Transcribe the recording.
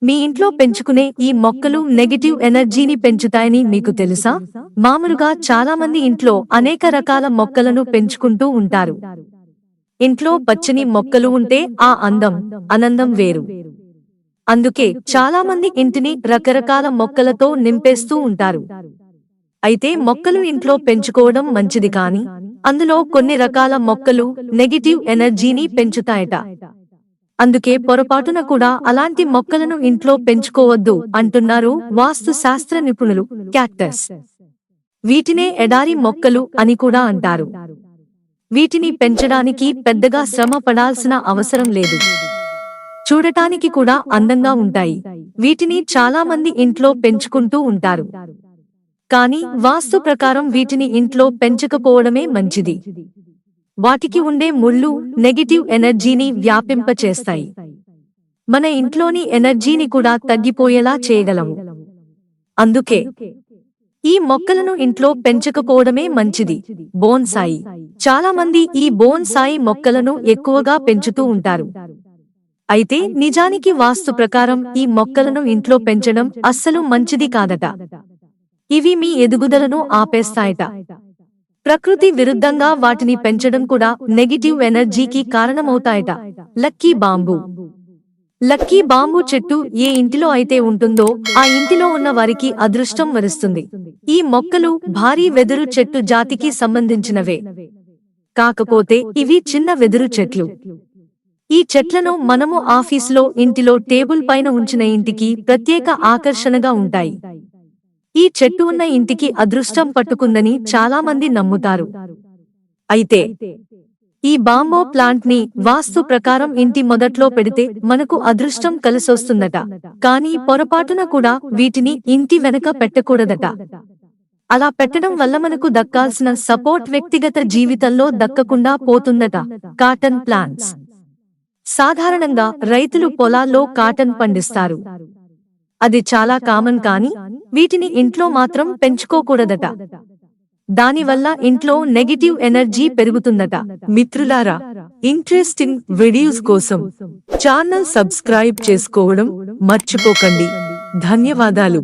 మీ ఇంట్లో పెంచుకునే ఈ మొక్కలు నెగటివ్ ఎనర్జీని పెంచుతాయని మీకు తెలుసా? మామూలుగా చాలా మంది ఇంట్లో అనేక రకాల మొక్కలను పెంచుకుంటూ ఉంటారు. ఇంట్లో పచ్చని మొక్కలు ఉంటే ఆ ఆనందం వేరు. అందుకే చాలా మంది ఇంటిని రకరకాల మొక్కలతో నింపేస్తూ ఉంటారు. అయితే మొక్కలు ఇంట్లో పెంచుకోవడం మంచిది కాని, అందులో కొన్ని రకాల మొక్కలు నెగటివ్ ఎనర్జీని పెంచుతాయట. అందుకే పొరపాటున కూడా అలాంటి మొక్కలను ఇంట్లో పెంచుకోవద్దు అంటున్నారు వాస్తు శాస్త్ర నిపుణులు. క్యాక్టస్, వీటినే ఎడారి మొక్కలు అని కూడా అంటారు. వీటిని పెంచడానికి పెద్దగా శ్రమ పడాల్సిన అవసరం లేదు. చూడటానికి కూడా అందంగా ఉంటాయి. వీటిని చాలా మంది ఇంట్లో పెంచుకుంటూ ఉంటారు. కానీ వాస్తు ప్రకారం వీటిని ఇంట్లో పెంచకపోవడమే మంచిది. వాటికి ఉండే ముళ్ళు నెగటివ్ ఎనర్జీని వ్యాపింపచేస్తాయి. మన ఇంట్లోని ఎనర్జీని కూడా తగ్గిపోయేలా చేయగలవు. అందుకే ఈ మొక్కలను ఇంట్లో పెంచకపోవడమే మంచిది. బోన్సాయి, చాలా మంది ఈ బోన్సాయి మొక్కలను ఎక్కువగా పెంచుతూ ఉంటారు. అయితే నిజానికి వాస్తు ప్రకారం ఈ మొక్కలను ఇంట్లో పెంచడం అస్సలు మంచిది కాదట. ఇవి మీ ఎదుగుదలను ఆపేస్తాయట. ప్రకృతి విరుద్ధంగా వాటిని పెంచడం కూడా నెగటివ్ ఎనర్జీకి కారణమవుతాయట. లక్కీ బాంబూ, లక్కీ బాంబూ చెట్టు ఏ ఇంటిలో అయితే ఉంటుందో ఆ ఇంటిలో ఉన్న వారికి అదృష్టం వరిస్తుంది. ఈ మొక్కలు భారీ వెదురు చెట్టు జాతికి సంబంధించినవే. కాకపోతే ఇవి చిన్న వెదురు చెట్లు. ఈ చెట్లను మనము ఆఫీసులో, ఇంటిలో టేబుల్ పైన ఉంచిన ఇంటికి ప్రత్యేక ఆకర్షణగా ఉంటాయి. ఈ చెట్టు ఉన్న ఇంటికి అదృష్టం పట్టుకుందని చాలా మంది నమ్ముతారు. అయితే ఈ బాంబో ప్లాంట్ ని వాస్తు ప్రకారం ఇంటి మొదట్లో పెడితే మనకు అదృష్టం కలిసొస్తుందట. కానీ పొరపాటున కూడా వీటిని ఇంటి వెనక పెట్టకూడదట. అలా పెట్టడం వల్ల మనకు దక్కాల్సిన సపోర్ట్ వ్యక్తిగత జీవితంలో దక్కకుండా పోతుందట. కాటన్ ప్లాంట్స్, సాధారణంగా రైతులు పొలాల్లో కాటన్ పండిస్తారు. అది చాలా కామన్, కానీ వీటిని ఇంట్లో మాత్రం పెంచుకోకూడదట. దానివల్ల ఇంట్లో నెగటివ్ ఎనర్జీ పెరుగుతుందట. మిత్రులారా, ఇంట్రెస్టింగ్ వీడియోస్ కోసం ఛానల్ సబ్స్క్రైబ్ చేసుకోవడం మర్చిపోకండి. ధన్యవాదాలు.